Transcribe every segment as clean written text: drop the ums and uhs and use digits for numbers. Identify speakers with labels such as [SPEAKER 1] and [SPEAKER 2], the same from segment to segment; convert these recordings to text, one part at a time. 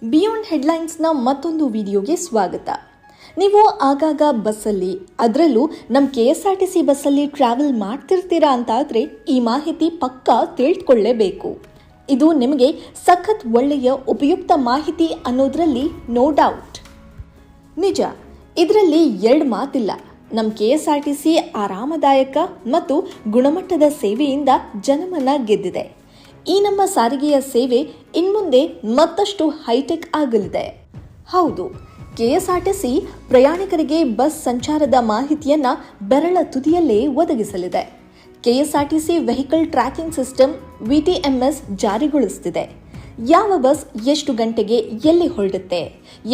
[SPEAKER 1] Beyond ಹೆಡ್ಲೈನ್ಸ್ನ ಮತ್ತೊಂದು ವಿಡಿಯೋಗೆ ಸ್ವಾಗತ. ನೀವು ಆಗಾಗ ಬಸ್ಸಲ್ಲಿ, ಅದರಲ್ಲೂ ನಮ್ಮ KSRTC ಬಸ್ಸಲ್ಲಿ ಟ್ರಾವೆಲ್ ಮಾಡ್ತಿರ್ತೀರಾ ಅಂತಾದರೆ ಈ ಮಾಹಿತಿ ಪಕ್ಕಾ ತಿಳ್ಕೊಳ್ಳೇಬೇಕು. ಇದು ನಿಮಗೆ ಸಖತ್ ಒಳ್ಳೆಯ ಉಪಯುಕ್ತ ಮಾಹಿತಿ ಅನ್ನೋದರಲ್ಲಿ ನೋ ಡೌಟ್. ನಿಜ, ಇದರಲ್ಲಿ ಎರಡು ಮಾತಿಲ್ಲ. ನಮ್ಮ KSRTC ಆರಾಮದಾಯಕ ಮತ್ತು ಗುಣಮಟ್ಟದ ಸೇವೆಯಿಂದ ಜನಮನ ಗೆದ್ದಿದೆ. ಈ ನಮ್ಮ ಸಾರಿಗೆಯ ಸೇವೆ ಇನ್ಮುಂದೆ ಮತ್ತಷ್ಟು ಹೈಟೆಕ್ ಆಗಲಿದೆ. ಹೌದು, KSRTC ಪ್ರಯಾಣಿಕರಿಗೆ ಬಸ್ ಸಂಚಾರದ ಮಾಹಿತಿಯನ್ನು ಬೆರಳ ತುದಿಯಲ್ಲೇ ಒದಗಿಸಲಿದೆ. KSRTC vehicle tracking system VTMS ಜಾರಿಗೊಳಿಸುತ್ತಿದೆ. ಯಾವ ಬಸ್ ಎಷ್ಟು ಗಂಟೆಗೆ ಎಲ್ಲಿ ಹೊರಡುತ್ತೆ,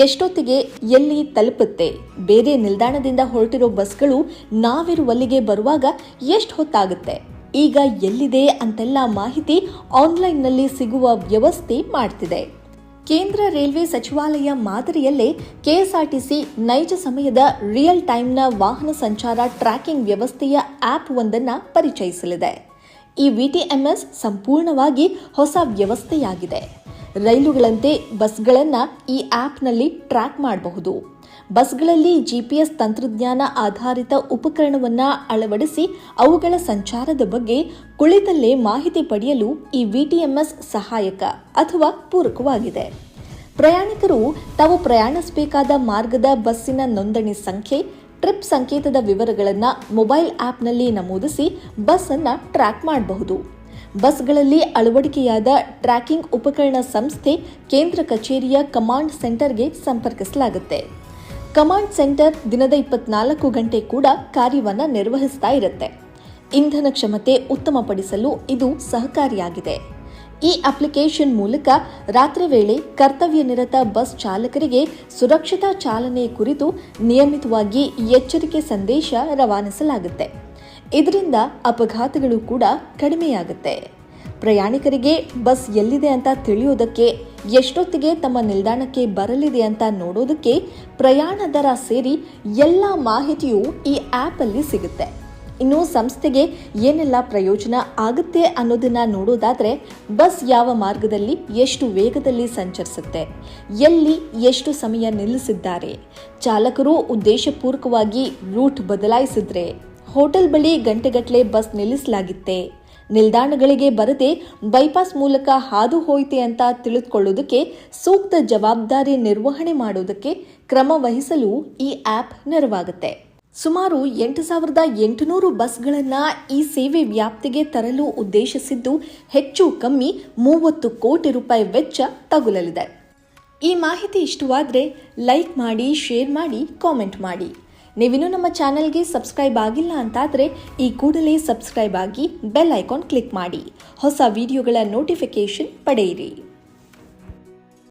[SPEAKER 1] ಎಷ್ಟೊತ್ತಿಗೆ ಎಲ್ಲಿ ತಲುಪುತ್ತೆ, ಬೇರೆ ನಿಲ್ದಾಣದಿಂದ ಹೊರಟಿರೋ ಬಸ್ಗಳು ನಾವಿರುವಲ್ಲಿಗೆ ಬರುವಾಗ ಎಷ್ಟು ಹೊತ್ತಾಗುತ್ತೆ, ಈಗ ಎಲ್ಲಿದೆ ಅಂತೆಲ್ಲ ಮಾಹಿತಿ ಆನ್ಲೈನ್ನಲ್ಲಿ ಸಿಗುವ ವ್ಯವಸ್ಥೆ ಮಾಡ್ತಿದೆ. ಕೇಂದ್ರ ರೈಲ್ವೆ ಸಚಿವಾಲಯ ಮಾದರಿಯಲ್ಲೇ KSRTC ನೈಜ ಸಮಯದ ರಿಯಲ್ ಟೈಮ್ನ ವಾಹನ ಸಂಚಾರ ಟ್ರ್ಯಾಕಿಂಗ್ ವ್ಯವಸ್ಥೆಯ ಆ್ಯಪ್ ಒಂದನ್ನು ಪರಿಚಯಿಸಲಿದೆ. ಈ VTMS ಸಂಪೂರ್ಣವಾಗಿ ಹೊಸ ವ್ಯವಸ್ಥೆಯಾಗಿದೆ. ರೈಲುಗಳಂತೆ ಬಸ್ಗಳನ್ನು ಈ ಆ್ಯಪ್ನಲ್ಲಿ ಟ್ರ್ಯಾಕ್ ಮಾಡಬಹುದು. ಬಸ್ಗಳಲ್ಲಿ GPS ತಂತ್ರಜ್ಞಾನ ಆಧಾರಿತ ಉಪಕರಣವನ್ನು ಅಳವಡಿಸಿ ಅವುಗಳ ಸಂಚಾರದ ಬಗ್ಗೆ ಕುಳಿತಲ್ಲೇ ಮಾಹಿತಿ ಪಡೆಯಲು ಈ VTMS ಸಹಾಯಕ ಅಥವಾ ಪೂರಕವಾಗಿದೆ. ಪ್ರಯಾಣಿಕರು ತಾವು ಪ್ರಯಾಣಿಸಬೇಕಾದ ಮಾರ್ಗದ ಬಸ್ಸಿನ ನೋಂದಣಿ ಸಂಖ್ಯೆ, ಟ್ರಿಪ್ ಸಂಕೇತದ ವಿವರಗಳನ್ನು ಮೊಬೈಲ್ ಆ್ಯಪ್ನಲ್ಲಿ ನಮೂದಿಸಿ ಬಸ್ಸನ್ನು ಟ್ರ್ಯಾಕ್ ಮಾಡಬಹುದು. ಬಸ್ಗಳಲ್ಲಿ ಅಳವಡಿಕೆಯಾದ ಟ್ರ್ಯಾಕಿಂಗ್ ಉಪಕರಣ ಸಂಸ್ಥೆ ಕೇಂದ್ರ ಕಚೇರಿಯ ಕಮಾಂಡ್ ಸೆಂಟರ್ಗೆ ಸಂಪರ್ಕಿಸಲಾಗುತ್ತೆ. ಕಮಾಂಡ್ ಸೆಂಟರ್ ದಿನದ 24 ಗಂಟೆ ಕೂಡ ಕಾರ್ಯವನ್ನು ನಿರ್ವಹಿಸ್ತಾ ಇರುತ್ತೆ. ಇಂಧನ ಕ್ಷಮತೆ ಉತ್ತಮಪಡಿಸಲು ಇದು ಸಹಕಾರಿಯಾಗಿದೆ. ಈ ಅಪ್ಲಿಕೇಶನ್ ಮೂಲಕ ರಾತ್ರಿ ವೇಳೆ ಕರ್ತವ್ಯ ನಿರತ ಬಸ್ ಚಾಲಕರಿಗೆ ಸುರಕ್ಷತಾ ಚಾಲನೆ ಕುರಿತು ನಿಯಮಿತವಾಗಿ ಎಚ್ಚರಿಕೆ ಸಂದೇಶ ರವಾನಿಸಲಾಗುತ್ತೆ. ಇದರಿಂದ ಅಪಘಾತಗಳು ಕೂಡ ಕಡಿಮೆಯಾಗುತ್ತೆ. ಪ್ರಯಾಣಿಕರಿಗೆ ಬಸ್ ಎಲ್ಲಿದೆ ಅಂತ ತಿಳಿಯೋದಕ್ಕೆ, ಎಷ್ಟೊತ್ತಿಗೆ ತಮ್ಮ ನಿಲ್ದಾಣಕ್ಕೆ ಬರಲಿದೆ ಅಂತ ನೋಡೋದಕ್ಕೆ, ಪ್ರಯಾಣ ದರ ಸೇರಿ ಎಲ್ಲ ಮಾಹಿತಿಯೂ ಈ ಆ್ಯಪಲ್ಲಿ ಸಿಗುತ್ತೆ. ಇನ್ನು ಸಂಸ್ಥೆಗೆ ಏನೆಲ್ಲ ಪ್ರಯೋಜನ ಆಗುತ್ತೆ ಅನ್ನೋದನ್ನ ನೋಡೋದಾದ್ರೆ, ಬಸ್ ಯಾವ ಮಾರ್ಗದಲ್ಲಿ ಎಷ್ಟು ವೇಗದಲ್ಲಿ ಸಂಚರಿಸುತ್ತೆ, ಎಲ್ಲಿ ಎಷ್ಟು ಸಮಯ ನಿಲ್ಲಿಸಿದ್ದಾರೆ, ಚಾಲಕರು ಉದ್ದೇಶಪೂರ್ವಕವಾಗಿ ರೂಟ್ ಬದಲಾಯಿಸಿದ್ರೆ, ಹೋಟೆಲ್ ಬಳಿ ಗಂಟೆಗಟ್ಟಲೆ ಬಸ್ ನಿಲ್ಲಿಸಲಾಗಿತ್ತೆ, ನಿಲ್ದಾಣಗಳಿಗೆ ಬರದೆ ಬೈಪಾಸ್ ಮೂಲಕ ಹಾದು ಹೋಯಿತೆ ಅಂತ ತಿಳಿದುಕೊಳ್ಳೋದಕ್ಕೆ, ಸೂಕ್ತ ಜವಾಬ್ದಾರಿ ನಿರ್ವಹಣೆ ಮಾಡೋದಕ್ಕೆ ಕ್ರಮ ವಹಿಸಲು ಈ ಆ್ಯಪ್ ನೆರವಾಗುತ್ತೆ. ಸುಮಾರು 8,800 ಬಸ್ಗಳನ್ನು ಈ ಸೇವೆ ವ್ಯಾಪ್ತಿಗೆ ತರಲು ಉದ್ದೇಶಿಸಿದ್ದು ಹೆಚ್ಚು ಕಮ್ಮಿ 30 ಕೋಟಿ ರೂಪಾಯಿ ವೆಚ್ಚ ತಗುಲಲಿದೆ. ಈ ಮಾಹಿತಿ ಇಷ್ಟವಾದರೆ ಲೈಕ್ ಮಾಡಿ, ಶೇರ್ ಮಾಡಿ, ಕಾಮೆಂಟ್ ಮಾಡಿ. ನೀವಿನ್ನೂ ನಮ್ಮ ಚಾನೆಲ್ಗೆ ಸಬ್ಸ್ಕ್ರೈಬ್ ಆಗಿಲ್ಲ ಅಂತಾದರೆ ಈ ಕೂಡಲೇ ಸಬ್ಸ್ಕ್ರೈಬ್ ಆಗಿ ಬೆಲ್ ಐಕಾನ್ ಕ್ಲಿಕ್ ಮಾಡಿ. ಹೊಸ ವಿಡಿಯೋಗಳ ನೋಟಿಫಿಕೇಶನ್ ಪಡೆಯಿರಿ.